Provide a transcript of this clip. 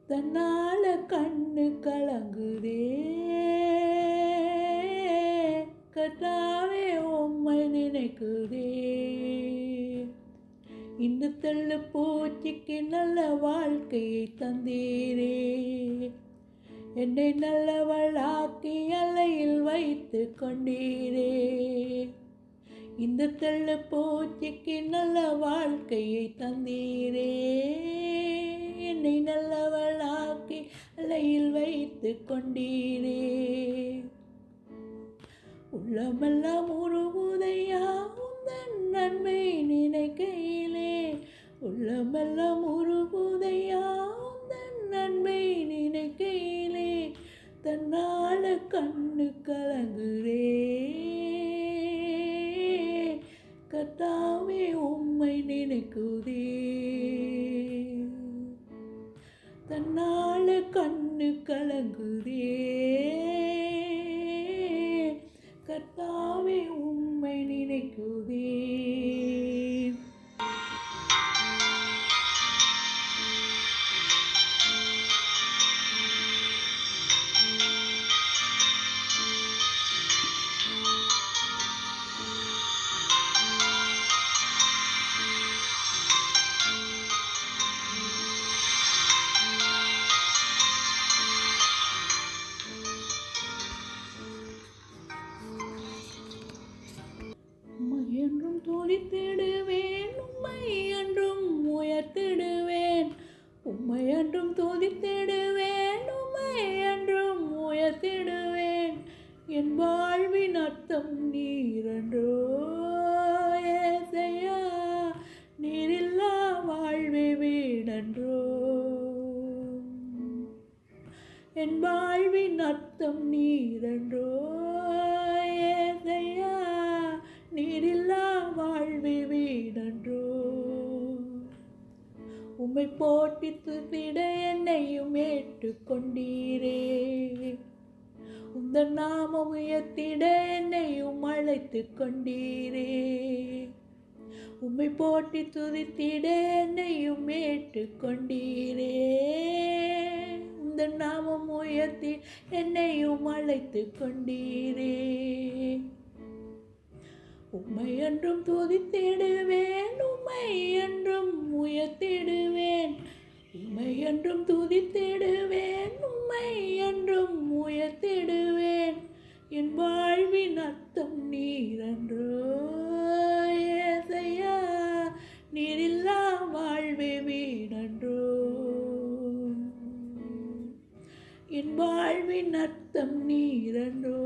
தன்னால கண்ணு கலங்குதே கர்த்தாவே உம்மை நினைக்குதே. இந்த தள்ளு பூச்சிக்கு நல்ல வாழ்க்கையை தந்தீரே, என்னை நல்லவளாக்கி அலையில் வைத்து கொண்டீரே. இந்த தள்ளு பூச்சிக்கு நல்ல வாழ்க்கையை தந்தீரே, என்னை நல்லவளாக்கி அலையில் வைத்து கொண்டீரே. உள்ளமெல்லாம் உருகுதையா உந்தன் நன்மை நினைக்கையிலே, உள்ளமெல்லாம் உருகுதையா உந்தன் நன்மை நினைக்கையிலே. தன்னால கண்ணு கலங்குதே கர்த்தாவே உம்மை நினைக்குதே. தன்னால கண்ணு கலங்குதே கர்த்தாவே உம்மை நினைக்குதே. என்றும் துதித்திடுவேன், உம்மை என்றும் உயர்த்திடுவேன். உம்மை என்றும் துதித்திடுவேன், உம்மை என்றும் உயர்த்திடுவேன். என் வாழ்வின் அர்த்தம் நீரென்றோ ஏசையா, நீரில்லா வாழ்வே வீடன்றோ. என் வாழ்வின் அர்த்தம் நீரென்றோ ஏசையா, நீரில்லா வாழ்வே வீடன்றோ. உம்மை போற்றி துதித்திட என்னையும் ஏற்றுக்கொண்டீரே, உந்தன் நாமம் உயர்த்திட என்னையும் அழைத்து கொண்டீரே. உம்மை போற்றி துதித்திட என்னையும் ஏற்றுக்கொண்டீரே, உந்தன் நாமம் உயர்த்தி என்னையும் அழைத்து கொண்டீரே. உம்மை என்றும் துதித்திடுவேன், உம்மை என்றும் உயர்த்திடுவேன். உம்மை என்றும் துதித்திடுவேன், உம்மை என்றும் உயர்த்திடுவேன். என் வாழ்வின் அர்த்தம் நீரென்றோ ஏசையா, நீரில்லா வாழ்வே வீடன்றோ. என் வாழ்வின் அர்த்தம் நீரென்றோ